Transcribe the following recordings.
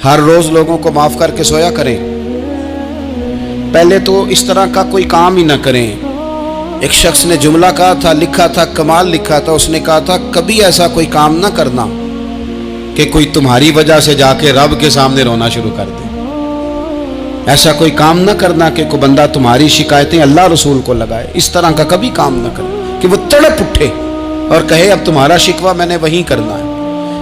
ہر روز لوگوں کو معاف کر کے سویا کریں. پہلے تو اس طرح کا کوئی کام ہی نہ کریں. ایک شخص نے جملہ کہا تھا، لکھا تھا، کمال لکھا تھا. اس نے کہا تھا کبھی ایسا کوئی کام نہ کرنا کہ کوئی تمہاری وجہ سے جا کے رب کے سامنے رونا شروع کر دے. ایسا کوئی کام نہ کرنا کہ کوئی بندہ تمہاری شکایتیں اللہ رسول کو لگائے. اس طرح کا کبھی کام نہ کرے کہ وہ تڑپ اٹھے اور کہے اب تمہارا شکوہ میں نے وہیں کرنا ہے.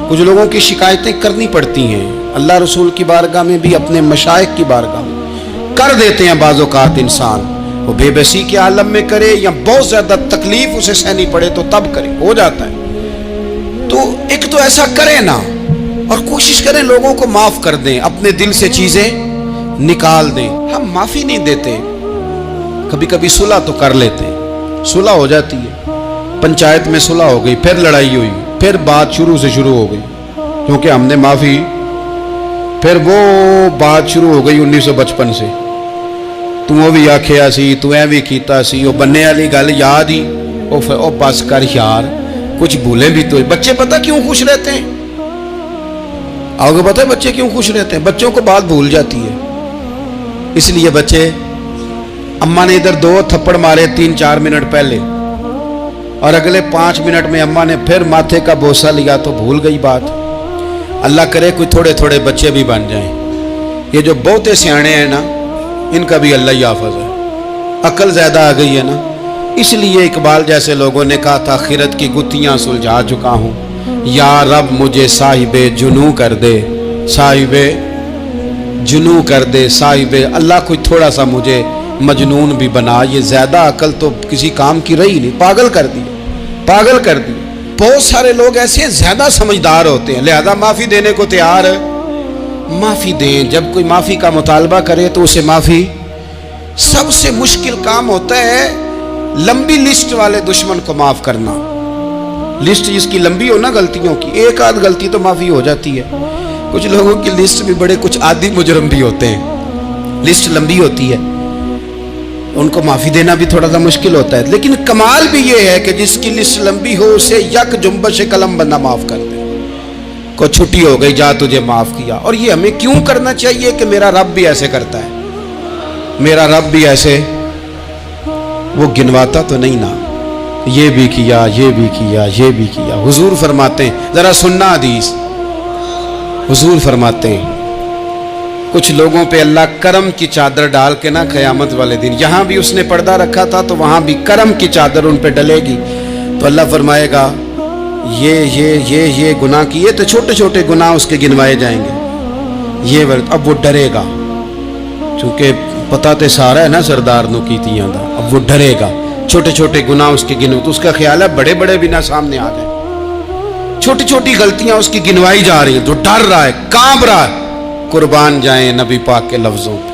کچھ لوگوں کی شکایتیں کرنی پڑتی ہیں اللہ رسول کی بارگاہ میں بھی، اپنے مشائخ کی بارگاہ میں کر دیتے ہیں. بعض اوقات انسان وہ بے بسی کے عالم میں کرے یا بہت زیادہ تکلیف اسے سہنی پڑے تو تب کرے، ہو جاتا ہے. تو ایک تو ایسا کریں نا، اور کوشش کریں لوگوں کو معاف کر دیں، اپنے دل سے چیزیں نکال دیں. ہم معافی نہیں دیتے، کبھی کبھی صلح تو کر لیتے ہیں، صلح ہو جاتی ہے. پنچایت میں صلح ہو گئی، پھر لڑائی ہوئی، پھر بات شروع سے شروع ہو گئی کیونکہ ہم نے معافی، پھر وہ بات شروع ہو گئی 1955 سے. تو بھی آکھیا سی، تو بھی کیتا سی، وہ بننے والی گل یاد ہی، او بس کر یار، کچھ بھولیں بھی تو. بچے پتہ کیوں خوش رہتے ہیں؟ آپ کو پتہ ہے بچے کیوں خوش رہتے ہیں؟ بچوں کو بات بھول جاتی ہے. اس لیے بچے، اماں نے ادھر 2 تھپڑ مارے 3-4 منٹ پہلے، اور اگلے 5 منٹ میں اماں نے پھر ماتھے کا بوسہ لیا تو بھول گئی بات. اللہ کرے کوئی تھوڑے تھوڑے بچے بھی بن جائیں. یہ جو بہتے سیانے ہیں نا، ان کا بھی اللہ ہی حافظ ہے. عقل زیادہ آ گئی ہے نا. اس لیے اقبال جیسے لوگوں نے کہا تھا خرد کی گتھیاں سلجھا چکا ہوں، یا رب مجھے صاحب جنوں کر دے، صاحب جنوں کر دے، صاحب اللہ کوئی تھوڑا سا مجھے مجنون بھی بنا. یہ زیادہ عقل تو کسی کام کی رہی نہیں، پاگل کر دی، پاگل کر دی. بہت سارے لوگ ایسے ہیں زیادہ سمجھدار ہوتے ہیں، لہذا معافی دینے کو تیار ہے. معافی دیں. جب کوئی معافی کا مطالبہ کرے تو اسے معافی. سب سے مشکل کام ہوتا ہے لمبی لسٹ والے دشمن کو معاف کرنا. لسٹ جس کی لمبی ہو نا غلطیوں کی، ایک آدھ غلطی تو معافی ہو جاتی ہے. کچھ لوگوں کی لسٹ بھی بڑے کچھ عادی مجرم بھی ہوتے ہیں، لسٹ لمبی ہوتی ہے، ان کو معافی دینا بھی تھوڑا سا مشکل ہوتا ہے. لیکن کمال بھی یہ ہے کہ جس کی لسٹ لمبی ہو اسے یک جنبش قلم بندہ معاف کر دے. کو چھٹی ہو گئی، جا تجھے معاف کیا. اور یہ ہمیں کیوں کرنا چاہیے کہ میرا رب بھی ایسے کرتا ہے، میرا رب بھی ایسے، وہ گنواتا تو نہیں نا، یہ بھی کیا، یہ بھی کیا، یہ بھی کیا. حضور فرماتے ہیں، ذرا سننا حدیث، حضور فرماتے ہیں کچھ لوگوں پہ اللہ کرم کی چادر ڈال کے نا قیامت والے دن، یہاں بھی اس نے پردہ رکھا تھا تو وہاں بھی کرم کی چادر ان پہ ڈلے گی. تو اللہ فرمائے گا یہ گناہ کیے تو چھوٹے چھوٹے گناہ اس کے گنوائے جائیں گے. یہ اب وہ ڈرے گا، چونکہ پتہ تے سارا ہے نا سردار نو کیتیاں دا. اب وہ ڈرے گا، چھوٹے چھوٹے گناہ اس کے گنو، تو اس کا خیال ہے بڑے بڑے بھی نہ سامنے آ جائیں. چھوٹی چھوٹی غلطیاں اس کی گنوائی جا رہی ہیں تو ڈر رہا ہے، کانپ رہا ہے. قربان جائیں نبی پاک کے لفظوں پہ.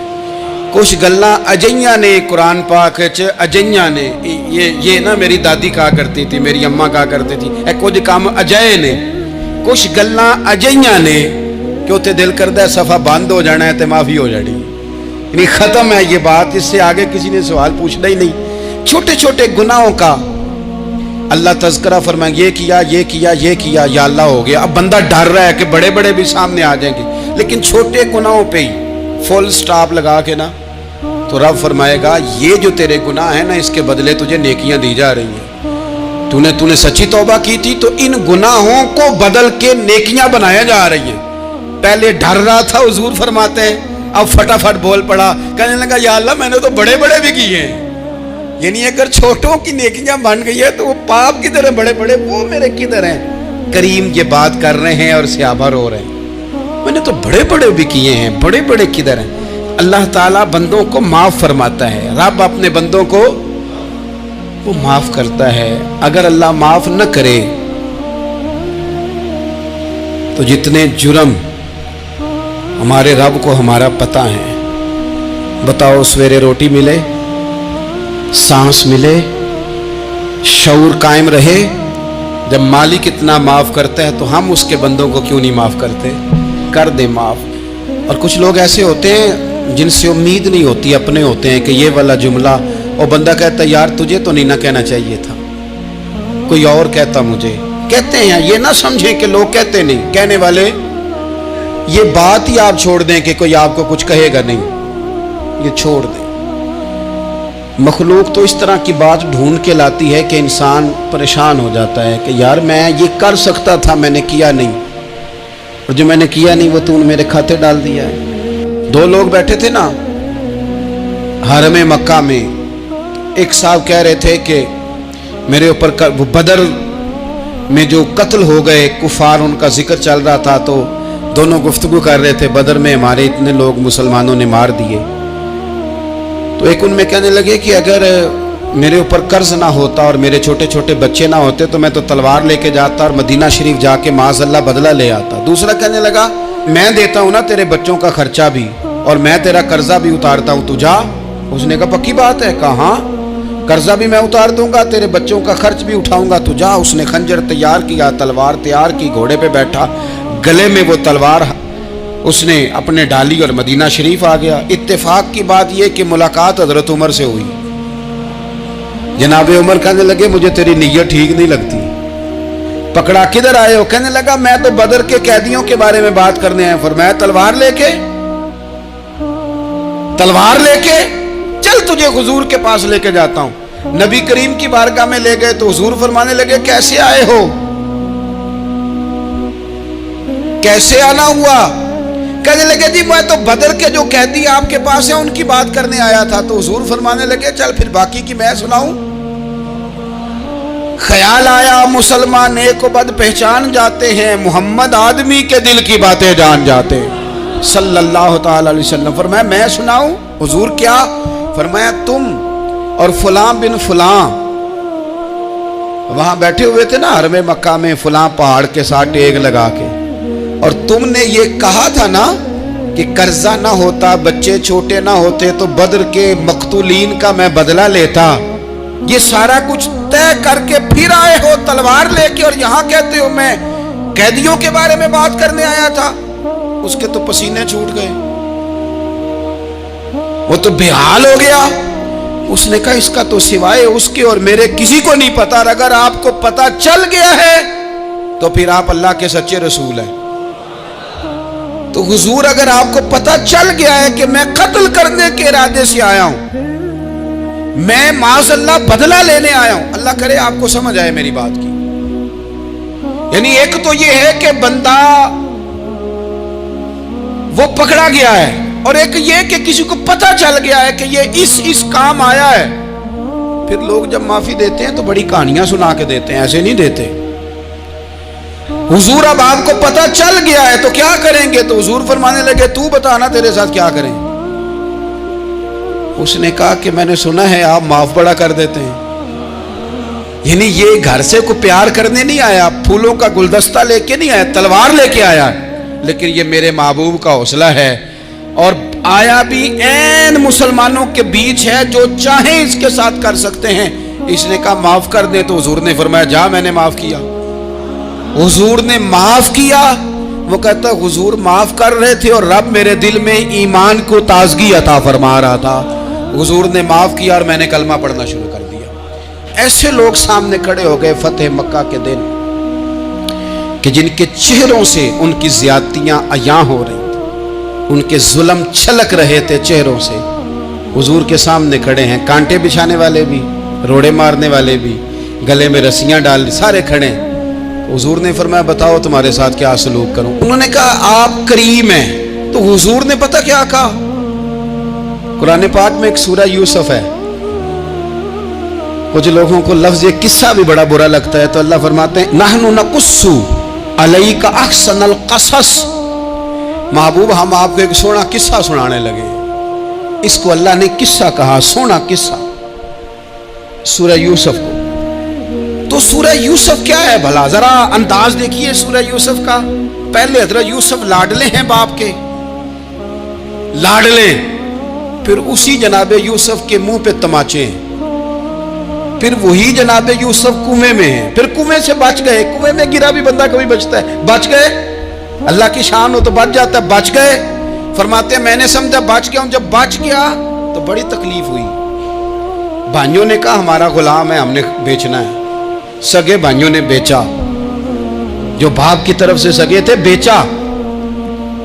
کچھ گلاں اجیاں نے قرآن پاک اجیاں نے، یہ نا میری دادی کہا کرتی تھی، میری اماں کہا کرتی تھی، اے کچھ کام اجائے نے. کچھ گلاں اجیاں نے کہ اتنے دل کردہ صفحہ بند ہو جانا ہے تو معافی ہو جانی، یعنی ختم ہے یہ بات، اس سے آگے کسی نے سوال پوچھنا ہی نہیں. چھوٹے چھوٹے گناہوں کا اللہ تذکرہ فرمائیں، یہ کیا یہ کیا یہ کیا، یا اللہ ہو گیا. اب بندہ ڈر رہا ہے کہ بڑے بڑے بھی سامنے آ جائیں گے، لیکن چھوٹے گناہوں پہ ہی فل سٹاپ لگا کے نا تو رب فرمائے گا یہ جو تیرے گناہ ہیں نا اس کے بدلے تجھے نیکیاں دی جا رہی ہیں. تو نے سچی توبہ کی تھی تو ان گناہوں کو بدل کے نیکیاں بنایا جا رہی ہیں. پہلے ڈر رہا تھا، حضور فرماتے ہیں، اب فٹافٹ بول پڑا، کہنے لگا یا اللہ میں نے تو بڑے بڑے بھی کیے ہیں. یعنی اگر چھوٹوں کی نیکیاں بن گئی ہے تو وہ پاپ کدھر ہیں، بڑے بڑے وہ میرے کدھر ہیں. کریم یہ بات کر رہے ہیں اور صحابہ رو رہے ہیں، میں نے تو بڑے بڑے بھی کیے ہیں، بڑے بڑے کدھر ہیں. اللہ تعالیٰ بندوں کو معاف فرماتا ہے، رب اپنے بندوں کو وہ معاف کرتا ہے. اگر اللہ معاف نہ کرے تو جتنے جرم ہمارے رب کو ہمارا پتہ ہے. بتاؤ سویرے روٹی ملے، سانس ملے، شعور قائم رہے، جب مالک اتنا معاف کرتا ہے تو ہم اس کے بندوں کو کیوں نہیں معاف کرتے؟ کر دیں معاف. اور کچھ لوگ ایسے ہوتے ہیں جن سے امید نہیں ہوتی، اپنے ہوتے ہیں کہ یہ والا جملہ، اور بندہ کہتا ہے یار تجھے تو نہیں نہ کہنا چاہیے تھا، کوئی اور کہتا مجھے. کہتے ہیں، یہ نہ سمجھیں کہ لوگ کہتے نہیں، کہنے والے یہ بات ہی آپ چھوڑ دیں کہ کوئی آپ کو کچھ کہے گا نہیں، یہ چھوڑ دیں۔ مخلوق تو اس طرح کی بات ڈھونڈ کے لاتی ہے کہ انسان پریشان ہو جاتا ہے کہ یار میں یہ کر سکتا تھا، میں نے کیا نہیں، اور جو میں نے کیا نہیں وہ تو نے میرے کھاتے ڈال دیا ہے۔ دو لوگ بیٹھے تھے نا حرم مکہ میں، ایک صاحب کہہ رہے تھے کہ میرے اوپر بدر میں جو قتل ہو گئے کفار، ان کا ذکر چل رہا تھا، تو دونوں گفتگو کر رہے تھے بدر میں ہمارے اتنے لوگ مسلمانوں نے مار دیے۔ تو ایک ان میں کہنے لگے کہ اگر میرے اوپر قرض نہ ہوتا اور میرے چھوٹے چھوٹے بچے نہ ہوتے تو میں تو تلوار لے کے جاتا اور مدینہ شریف جا کے معاذ اللہ بدلہ لے آتا۔ دوسرا کہنے لگا میں دیتا ہوں نا تیرے بچوں کا خرچہ بھی اور میں تیرا قرضہ بھی اتارتا ہوں، تو جا۔ اس نے کہا پکی بات ہے؟ کہا ہاں، قرضہ بھی میں اتار دوں گا، تیرے بچوں کا خرچ بھی اٹھاؤں گا، تو جا۔ اس نے خنجر تیار کیا، تلوار تیار کی، گھوڑے پہ بیٹھا، گلے میں وہ تلوار اس نے اپنے ڈالی اور مدینہ شریف آ گیا۔ اتفاق کی بات یہ کہ ملاقات حضرت عمر سے ہوئی۔ جناب عمر کہنے لگے مجھے تیری نیت ٹھیک نہیں لگتی، پکڑا کدھر آئے ہو؟ کہنے لگا میں تو بدر کے قیدیوں کے بارے میں بات کرنے آیا۔ فرمایا تلوار لے کے؟ تلوار لے کے چل تجھے حضور کے پاس لے کے جاتا ہوں۔ نبی کریم کی بارگاہ میں لے گئے تو حضور فرمانے لگے کیسے آئے ہو، کیسے آنا ہوا؟ کہنے لگے جی میں تو بدر کے جو قیدی آپ کے پاس ہیں ان کی بات کرنے آیا تھا۔ تو حضور فرمانے لگے چل پھر باقی کی میں سناؤں۔ خیال آیا مسلمان نیک و بد پہچان جاتے ہیں، محمد آدمی کے دل کی باتیں جان جاتے ہیں صلی اللہ تعالی علیہ وسلم۔ فرمایا میں سناؤں؟ حضور کیا؟ فرمایا تم اور فلاں بن فلاں وہاں بیٹھے ہوئے تھے نا حرم مکہ میں فلاں پہاڑ کے ساتھ ٹیک لگا کے، اور تم نے یہ کہا تھا نا کہ قرضہ نہ ہوتا، بچے چھوٹے نہ ہوتے تو بدر کے مقتولین کا میں بدلہ لیتا۔ یہ سارا کچھ طے کر کے پھر آئے ہو تلوار لے کے، اور یہاں کہتے ہو میں قیدیوں کے بارے میں بات کرنے آیا تھا۔ اس کے تو پسینے چھوٹ گئے، وہ تو بے حال ہو گیا۔ اس نے کہا اس کا تو سوائے اس کے اور میرے کسی کو نہیں پتا، اور اگر آپ کو پتا چل گیا ہے تو پھر آپ اللہ کے سچے رسول ہیں۔ تو حضور اگر آپ کو پتا چل گیا ہے کہ میں قتل کرنے کے ارادے سے آیا ہوں، میں معاذ اللہ بدلہ لینے آیا ہوں، اللہ کرے آپ کو سمجھ آئے میری بات کی۔ یعنی ایک تو یہ ہے کہ بندہ وہ پکڑا گیا ہے، اور ایک یہ کہ کسی کو پتا چل گیا ہے کہ یہ اس کام آیا ہے۔ پھر لوگ جب معافی دیتے ہیں تو بڑی کہانیاں سنا کے دیتے ہیں، ایسے نہیں دیتے۔ حضور اب آپ کو پتا چل گیا ہے تو کیا کریں گے؟ تو حضور فرمانے لگے تو بتانا تیرے ساتھ کیا کریں۔ اس نے کہا کہ میں نے سنا ہے آپ معاف بڑا کر دیتے ہیں۔ یعنی یہ گھر سے کو پیار کرنے نہیں آیا، پھولوں کا گلدستہ لے کے نہیں آیا، تلوار لے کے آیا، لیکن یہ میرے محبوب کا حوصلہ ہے، اور آیا بھی عین مسلمانوں کے بیچ ہے، جو چاہیں اس کے ساتھ کر سکتے ہیں۔ اس نے کہا معاف کر دے، تو حضور نے فرمایا جا میں نے معاف کیا۔ حضور نے معاف کیا۔ وہ کہتا حضور معاف کر رہے تھے اور رب میرے دل میں ایمان کو تازگی عطا فرما رہا تھا۔ حضور نے معاف کیا اور میں نے کلمہ پڑھنا شروع کر دیا۔ ایسے لوگ سامنے کھڑے ہو گئے فتح مکہ کے دن کہ جن کے چہروں سے ان کی زیادتیاں عیاں ہو رہی تھیں، ان کے ظلم چھلک رہے تھے چہروں سے۔ حضور کے سامنے کھڑے ہیں، کانٹے بچھانے والے بھی، روڑے مارنے والے بھی، گلے میں رسیاں ڈال سارے کھڑے ہیں۔ حضور نے فرمایا بتاؤ تمہارے ساتھ کیا سلوک کروں؟ انہوں نے کہا آپ کریم ہیں۔ تو حضور نے پتہ کیا کہا؟ قرآن پاک میں ایک سورہ یوسف ہے، کچھ لوگوں کو لفظ یہ قصہ بھی بڑا برا لگتا ہے، تو اللہ فرماتے ہیں نحن نقص علیک احسن القصص، محبوب ہم آپ کو ایک سونا قصہ سنانے لگے۔ اس کو اللہ نے قصہ کہا، سونا قصہ، سورہ یوسف کو۔ تو سورہ یوسف کیا ہے بھلا؟ ذرا انداز دیکھیے سورہ یوسف کا۔ پہلے حضرت یوسف لاڈلے ہیں باپ کے، لاڈلے، پھر اسی جناب یوسف کے منہ پہ تماچے ہیں، پھر وہی جناب یوسف کنویں میں ہیں، پھر کنویں سے بچ گئے۔ کنویں میں گرا بھی بندہ کبھی بچتا ہے، بچ گئے، اللہ کی شان ہو تو بچ جاتا ہے، بچ گئے۔ فرماتے ہیں میں نے سمجھا بچ گیا ہوں، جب بچ گیا تو بڑی تکلیف ہوئی۔ بھائیوں نے کہا ہمارا غلام ہے، ہم نے بیچنا ہے۔ سگے بھائیوں نے بیچا، جو باپ کی طرف سے سگے تھے بیچا،